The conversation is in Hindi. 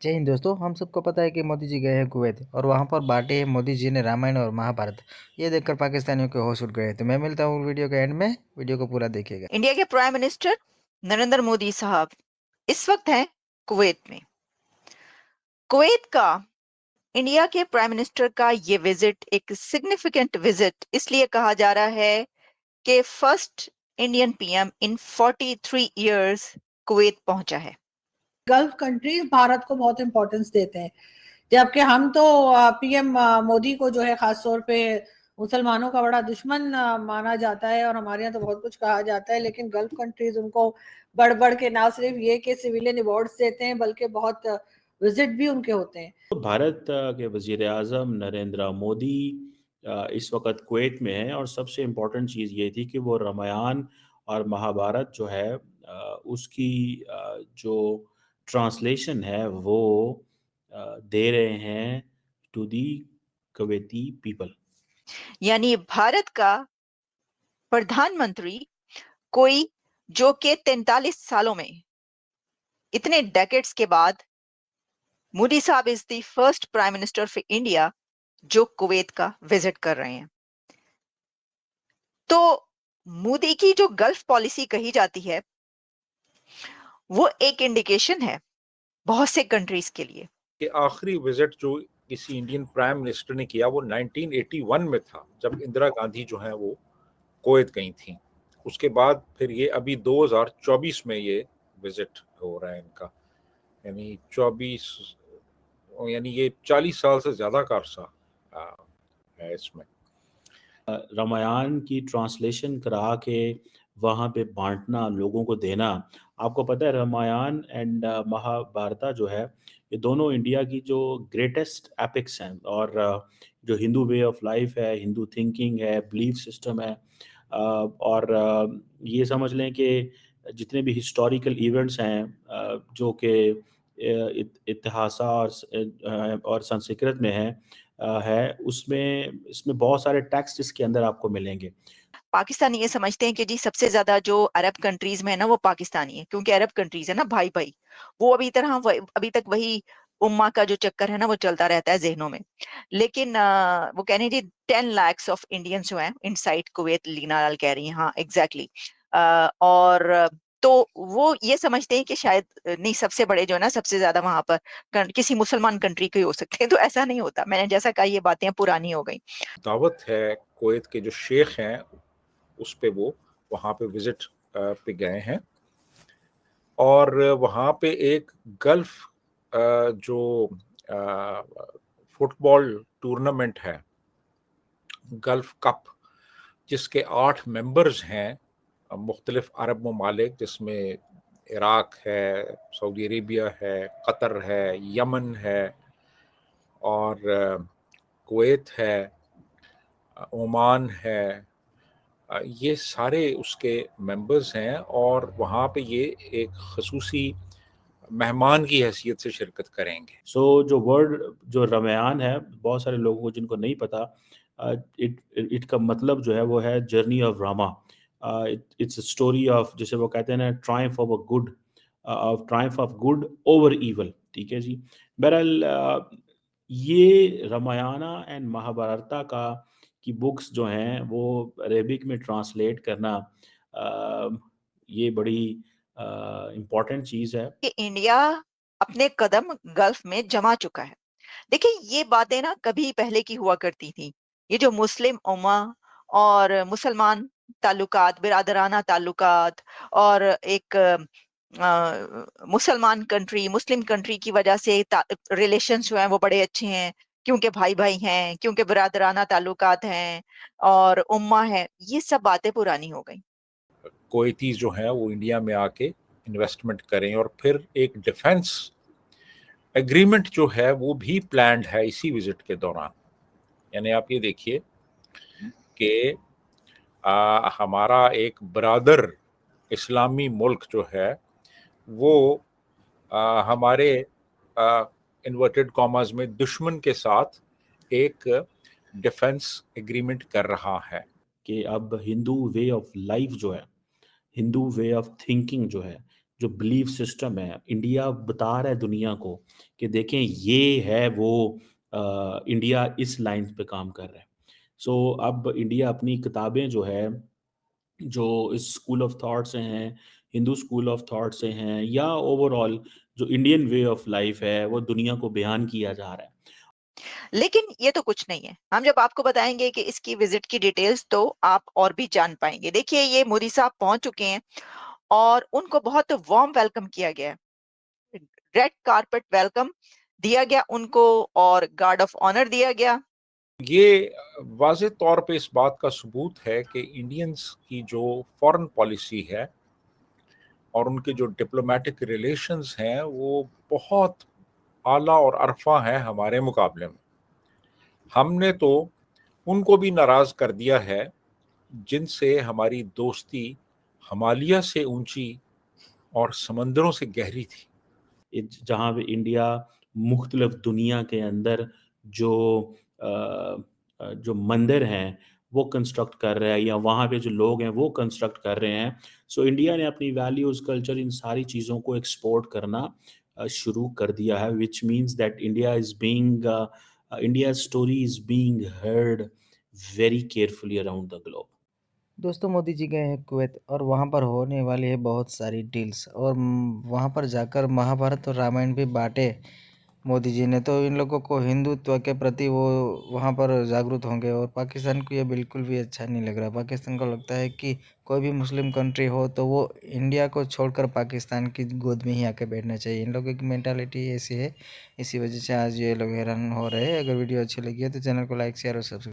जय हिंद दोस्तों। हम सबको पता है कि मोदी जी गए हैं कुवैत और वहाँ पर बांटे हैं मोदी जी ने रामायण और महाभारत। ये देखकर पाकिस्तानियों के होश उड़ गए। तो मैं मिलता हूँ वीडियो के एंड में, वीडियो को पूरा देखिएगा। इंडिया के प्राइम मिनिस्टर नरेंद्र मोदी साहब इस वक्त हैं कुवैत में। कुवैत का इंडिया के प्राइम मिनिस्टर का ये विजिट एक सिग्निफिकेंट विजिट इसलिए कहा जा रहा है कि first Indian PM in 43 years Kuwait पहुंचा है। गल्फ कंट्रीज भारत को बहुत इंपॉर्टेंस देते हैं, जबकि हम तो पीएम मोदी को जो है खास तौर पे मुसलमानों का बड़ा दुश्मन माना जाता है और हमारे यहाँ तो बहुत कुछ कहा जाता है, लेकिन गल्फ कंट्रीज उनको बढ़ बढ़ के ना सिर्फ ये कि सिविलियन अवार्ड्स देते हैं बल्कि बहुत विजिट भी उनके होते हैं। भारत के वजीर आज़म नरेंद्र मोदी इस वक्त कुवैत में हैं और सबसे इम्पोर्टेंट चीज़ ये थी कि वो रामायण और महाभारत जो है उसकी जो ट्रांसलेशन है वो दे रहे हैं टू दी कुवैती पीपल। यानी भारत का प्रधानमंत्री कोई जो कि 43 सालों में इतने डेकेड्स के बाद मोदी साहब is the first prime minister of India जो कुवैत का विजिट कर रहे हैं। तो मोदी की जो गल्फ पॉलिसी कही जाती है वो एक इंडिकेशन है बहुत से कंट्रीज के लिए कि आखिरी विजिट जो किसी इंडियन प्राइम मिनिस्टर ने किया वो 1981 में था, जब इंदिरा गांधी जो है वो कुवैत गई थी। उसके बाद फिर ये अभी 2024 में ये विजिट हो रहा है इनका, यानी 24, यानी ये 40 साल से ज़्यादा का अरसा है इसमें। रामायण की ट्रांसलेशन करा के वहाँ पे बांटना, लोगों को देना। आपको पता है रामायण एंड महाभारत जो है ये दोनों इंडिया की जो ग्रेटेस्ट एपिक्स हैं और जो हिंदू वे ऑफ लाइफ है, हिंदू थिंकिंग है, बिलीफ सिस्टम है और ये समझ लें कि जितने भी हिस्टोरिकल इवेंट्स हैं जो कि इतिहास और संस्कृत में है उसमें इसमें बहुत सारे टेक्स्ट इसके अंदर आपको मिलेंगे। पाकिस्तानी ये समझते हैं कि जी सबसे ज्यादा जो अरब कंट्रीज में है ना वो पाकिस्तानी है, क्योंकि अरब कंट्रीज है ना भाई भाई, वो अभी तक वही उम्मा का जो चक्कर है ना वो चलता रहता है जहनों में। लेकिन वो कह रहे हैं जी 10 lakhs ऑफ इंडियंस जो हैं इनसाइड कुवैत, लीना लाल कह रही हैं, हाँ एग्जैक्टली और तो वो ये समझते हैं कि शायद नहीं, सबसे बड़े जो है ना सबसे ज्यादा वहां पर किसी मुसलमान कंट्री के ही हो सकते हैं। तो ऐसा नहीं होता, मैंने जैसा कहा ये बातें पुरानी हो गई। दावत है कुवैत के जो शेख हैं उस पे वो वहाँ पे विजिट पे गए हैं और वहाँ पे एक गल्फ जो फुटबॉल टूर्नामेंट है, गल्फ कप, जिसके 8 मेंबर्स हैं मुख्तलिफ अरब ममालिक, जिसमें इराक है, सऊदी अरेबिया है, कतर है, यमन है और कुवैत है, ओमान है। ये सारे उसके मेंबर्स हैं और वहाँ पे ये एक खसूसी मेहमान की हैसियत से शिरकत करेंगे। जो वर्ड जो रामायण है, बहुत सारे लोगों को जिनको नहीं पता, इट का मतलब जो है वो है journey of Rama. It's story of, जैसे वो कहते हैं ना, Triumph of good over evil. ठीक है जी। बहरहाल ये रामायण एंड महाभारत का की बुक्स जो हैं वो अरेबिक में ट्रांसलेट करना ये बड़ी इम्पोर्टेंट चीज़ है कि इंडिया अपने कदम गल्फ में जमा चुका है। देखिए ये बातें ना कभी पहले की हुआ करती थी। ये जो मुस्लिम उम्मा और मुसलमान ताल्लुकात, बिरादराना ताल्लुकात और एक मुस्लिम कंट्री की वजह से रिलेशंस जो हैं वो बड़े अच्छे हैं, क्योंकि भाई भाई हैं, क्योंकि बिरादराना ताल्लुकात हैं और उम्मा है, ये सब बातें पुरानी हो गई। कुवैतीज जो हैं वो इंडिया में आके इन्वेस्टमेंट करें और फिर एक डिफेंस एग्रीमेंट जो है वो भी प्लान्ड है इसी विजिट के दौरान। यानी आप ये देखिए कि हमारा एक ब्रादर इस्लामी मुल्क जो है वो हमारे इन्वर्टेड कॉमास में दुश्मन के साथ एक डिफेंस एग्रीमेंट कर रहा है कि अब हिंदू वे ऑफ लाइफ जो है, हिंदू वे ऑफ थिंकिंग जो है, जो बिलीफ सिस्टम है, इंडिया बता रहा है दुनिया को कि देखें ये है वो इंडिया इस लाइन पे काम कर रहा है। सो अब इंडिया अपनी किताबें जो है, जो इस स्कूल ऑफ थॉट से हैं, हिंदू स्कूल ऑफ थॉट से हैं, या ओवरऑल जो इंडियन वे ऑफ लाइफ है, वो दुनिया को बयान किया जा रहा है। लेकिन ये तो कुछ नहीं है। हम जब आपको बताएंगे कि इसकी विजिट की डिटेल्स, तो आप और भी जान पाएंगे। देखिए, ये मोदी साहब पहुंच चुके हैं और उनको बहुत वार्म वेलकम किया गया है। रेड कारपेट वेलकम दिया गया उनको और गार्ड ऑफ ऑनर दिया गया। ये वाज़ेह तौर पे इस बात का सबूत है कि इंडियंस की जो फॉरेन पॉलिसी है और उनके जो डिप्लोमेटिक रिलेशंस हैं वो बहुत आला और अरफा है हमारे मुकाबले में। हमने तो उनको भी नाराज़ कर दिया है जिनसे हमारी दोस्ती हिमालय से ऊंची और समंदरों से गहरी थी। जहाँ पे इंडिया मुख्तलिफ दुनिया के अंदर जो जो मंदिर हैं वो कंस्ट्रक्ट कर रहा है, या वहाँ पे जो लोग हैं वो कंस्ट्रक्ट कर रहे हैं। सो इंडिया ने अपनी वैल्यूज़, कल्चर, इन सारी चीज़ों को एक्सपोर्ट करना शुरू कर दिया है, which means that India story is being heard very carefully around the globe. दोस्तों मोदी जी गए हैं कुवैत और वहाँ पर होने वाली है बहुत सारी डील्स और वहाँ पर जाकर महाभारत और रामायण भी बांटे मोदी जी ने। तो इन लोगों को हिंदुत्व के प्रति वो वहाँ पर जागरूक होंगे और पाकिस्तान को ये बिल्कुल भी अच्छा नहीं लग रहा। पाकिस्तान को लगता है कि कोई भी मुस्लिम कंट्री हो तो वो इंडिया को छोड़कर पाकिस्तान की गोद में ही आके बैठना चाहिए। इन लोगों की मेंटालिटी ऐसी है, इसी वजह से आज ये लोग हैरान हो रहे हैं। अगर वीडियो अच्छी लगी है तो चैनल को लाइक, शेयर और सब्सक्राइब